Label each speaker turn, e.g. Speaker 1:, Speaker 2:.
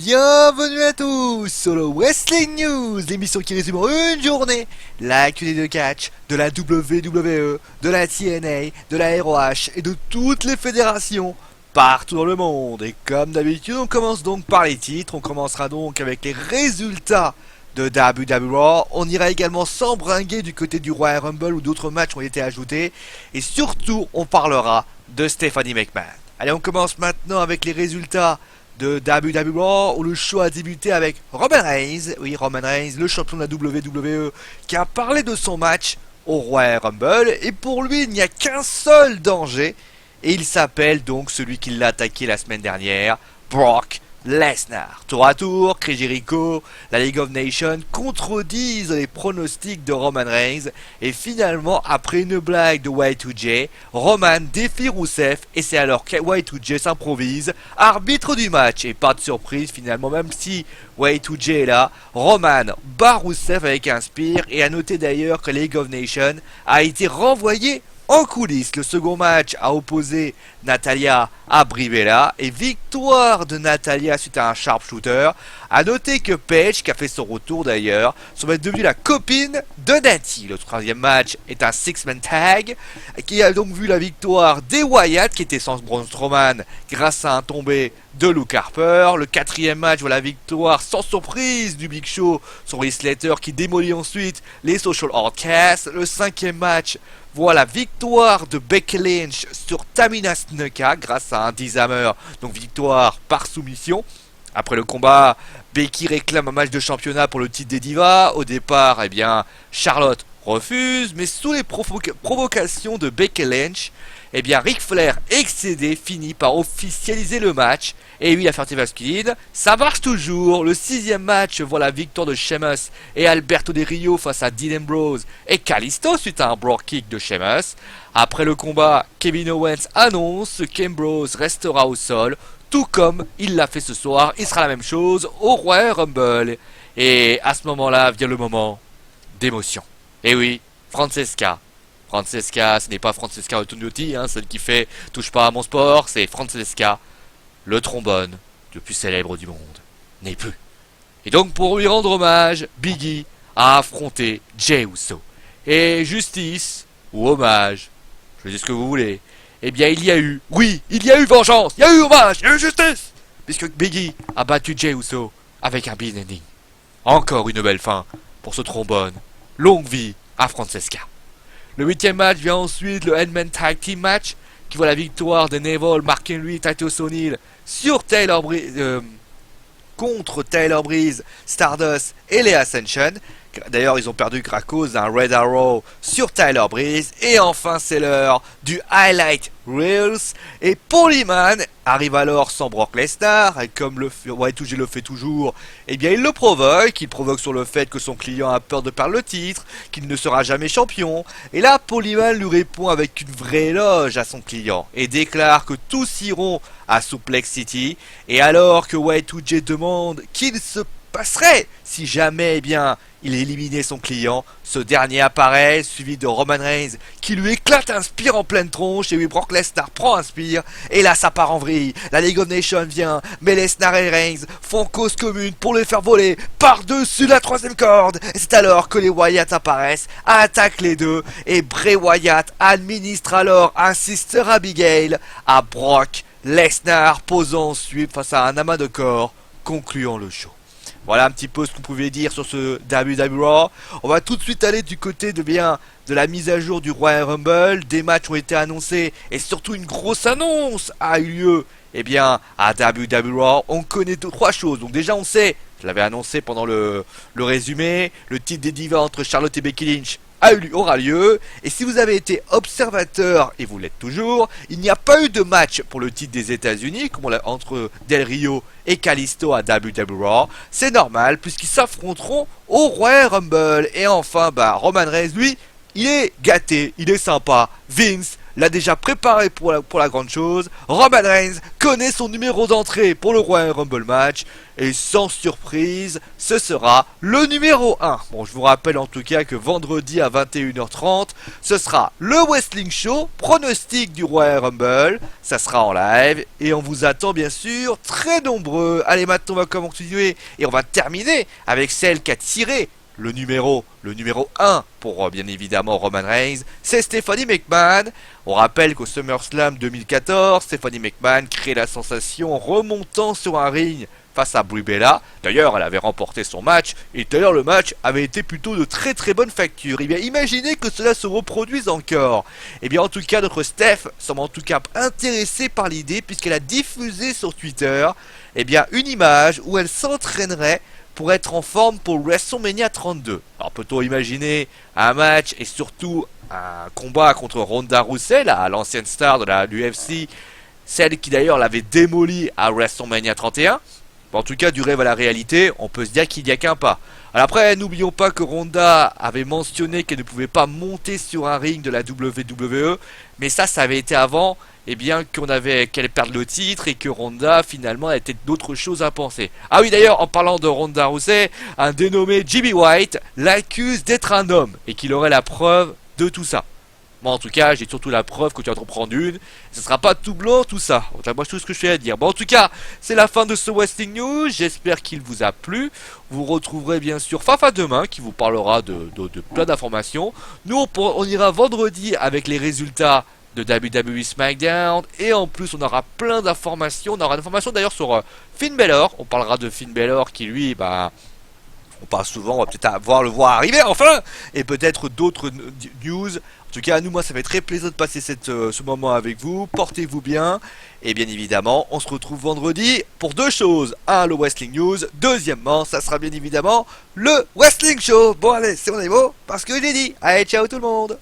Speaker 1: Bienvenue à tous sur le Wrestling News, l'émission qui résume en une journée l'actualité de catch de la WWE, de la TNA, de la ROH et de toutes les fédérations partout dans le monde. Et comme d'habitude, on commence donc par les titres. On commencera donc avec les résultats de WWE Raw. On ira également s'embringuer du côté du Royal Rumble où d'autres matchs ont été ajoutés. Et surtout, on parlera de Stephanie McMahon. Allez, on commence maintenant avec les résultats de WWE Raw où le show a débuté avec Roman Reigns, oui Roman Reigns, le champion de la WWE, qui a parlé de son match au Royal Rumble, et pour lui il n'y a qu'un seul danger, et il s'appelle donc celui qui l'a attaqué la semaine dernière, Brock Lesnar. Tour à tour, Chris Jericho, la League of Nations contredisent les pronostics de Roman Reigns, et finalement, après une blague de Y2J, Roman défie Rusev, et c'est alors que Y2J s'improvise arbitre du match. Et pas de surprise finalement, même si Y2J est là, Roman bat Rusev avec un spear, et à noter d'ailleurs que League of Nations a été renvoyé en coulisses. Le second match a opposé Natalya à Brie Bella, et victoire de Natalya suite à un sharpshooter. A noter que Paige, qui a fait son retour d'ailleurs, serait devenue la copine de Natty. Le troisième match est un six-man tag qui a donc vu la victoire des Wyatt, qui était sans Braun Strowman grâce à un tombé de Luke Harper. Le quatrième match voit la victoire sans surprise du Big Show sur Heath Slater, qui démolit ensuite les Social Outcasts. Le cinquième match voit la victoire de Becky Lynch sur Tamina Snuka grâce à un Dishammer, donc victoire par soumission. Après le combat, Becky réclame un match de championnat pour le titre des Divas. Au départ, Charlotte refuse, mais sous les provocations de Becky Lynch, Ric Flair, excédé, finit par officialiser le match. Et oui, la fierté masculine, ça marche toujours. Le sixième match voit la victoire de Sheamus et Alberto Del Rio face à Dean Ambrose et Kalisto suite à un brogue kick de Sheamus. Après le combat, Kevin Owens annonce qu'Ambrose restera au sol, tout comme il l'a fait ce soir. Il sera la même chose au Royal Rumble. Et à ce moment-là vient le moment d'émotion. Et oui, Francesca, ce n'est pas Francesca Otonotti, celle qui fait touche pas à mon sport, c'est Francesca, le trombone le plus célèbre du monde, n'est plus. Et donc pour lui rendre hommage, Biggie a affronté Jey Uso. Et justice, ou hommage, je dis ce que vous voulez, il y a eu, oui, il y a eu vengeance, il y a eu hommage, il y a eu justice, puisque Biggie a battu Jey Uso avec un beat ending. Encore une belle fin pour ce trombone, longue vie à Francesca. Le huitième match vient ensuite le Endman Tag Team Match, qui voit la victoire de Neville, Mark Henry, Titus O'Neil sur contre Tyler Breeze, Stardust et les Ascension. D'ailleurs, ils ont perdu à cause d'un Red Arrow sur Tyler Breeze. Et enfin, c'est l'heure du Highlight Reels. Et Paul Heyman arrive alors sans Brock Lesnar. Et comme Y2J le fait toujours, il le provoque. Il provoque sur le fait que son client a peur de perdre le titre, qu'il ne sera jamais champion. Et là, Paul Heyman lui répond avec une vraie éloge à son client et déclare que tous iront à Suplex City. Et alors que Y2J demande qu'il se passerait si jamais il éliminait son client, ce dernier apparaît suivi de Roman Reigns qui lui éclate un spear en pleine tronche. Et oui, Brock Lesnar prend un spear et là ça part en vrille. La League of Nations vient, mais Lesnar et Reigns font cause commune pour les faire voler par-dessus la troisième corde. Et c'est alors que les Wyatt apparaissent, attaquent les deux, et Bray Wyatt administre alors un Sister Abigail à Brock Lesnar, posant ensuite face à un amas de corps, concluant le show. Voilà un petit peu ce qu'on pouvait dire sur ce WWE Raw. On va tout de suite aller du côté de la mise à jour du Royal Rumble. Des matchs ont été annoncés et surtout une grosse annonce a eu lieu à WWE Raw. On connaît trois choses. Donc déjà on sait, je l'avais annoncé pendant le résumé, le titre des divas entre Charlotte et Becky Lynch aura lieu. Et si vous avez été observateur, et vous l'êtes toujours, il n'y a pas eu de match pour le titre des États-Unis entre Del Rio et Kalisto à WWE Raw. C'est normal puisqu'ils s'affronteront au Royal Rumble. Et enfin, Roman Reigns, lui, il est gâté, il est sympa. Vince l'a déjà préparé pour la grande chose. Roman Reigns connaît son numéro d'entrée pour le Royal Rumble match. Et sans surprise, ce sera le numéro 1. Bon, je vous rappelle en tout cas que vendredi à 21h30, ce sera le Wrestling Show, pronostic du Royal Rumble. Ça sera en live et on vous attend bien sûr très nombreux. Allez, maintenant on va continuer et on va terminer avec celle qui a tiré le numéro 1 pour bien évidemment Roman Reigns, c'est Stephanie McMahon. On rappelle qu'au SummerSlam 2014, Stephanie McMahon crée la sensation en remontant sur un ring face à Brie Bella. D'ailleurs, elle avait remporté son match, et d'ailleurs le match avait été plutôt de très très bonne facture. Et bien imaginez que cela se reproduise encore. Et bien en tout cas, notre Steph semble en tout cas intéressée par l'idée, puisqu'elle a diffusé sur Twitter et bien une image où elle s'entraînerait pour être en forme pour WrestleMania 32. Alors peut-on imaginer un match et surtout un combat contre Ronda Rousey, l'ancienne star de l'UFC, celle qui d'ailleurs l'avait démolie à WrestleMania 31. En tout cas, du rêve à la réalité, on peut se dire qu'il n'y a qu'un pas. Alors après, n'oublions pas que Ronda avait mentionné qu'elle ne pouvait pas monter sur un ring de la WWE, mais ça avait été avant, et bien qu'elle perde le titre et que Ronda finalement a été d'autres choses à penser. Ah oui, d'ailleurs, en parlant de Ronda Rousey, un dénommé Jimmy White l'accuse d'être un homme et qu'il aurait la preuve de tout ça. Moi en tout cas j'ai surtout la preuve que tu vas t'en prendre une. Ce sera pas tout blanc tout ça. Enfin, moi tout ce que je fais à dire. Bon en tout cas c'est la fin de ce Wrestling News. J'espère qu'il vous a plu. Vous retrouverez bien sûr Fafa demain qui vous parlera de plein d'informations. Nous on ira vendredi avec les résultats de WWE SmackDown. Et en plus on aura plein d'informations. On aura des informations d'ailleurs sur Finn Balor. On parlera de Finn Balor qui lui on parle souvent, on va peut-être le voir arriver enfin. Et peut-être d'autres news. En tout cas, à nous, moi, ça fait très plaisir de passer ce moment avec vous. Portez-vous bien. Et bien évidemment, on se retrouve vendredi pour deux choses. Un, le Wrestling News. Deuxièmement, ça sera bien évidemment le Wrestling Show. Bon, allez, c'est mon niveau parce que je l'ai dit. Allez, ciao tout le monde.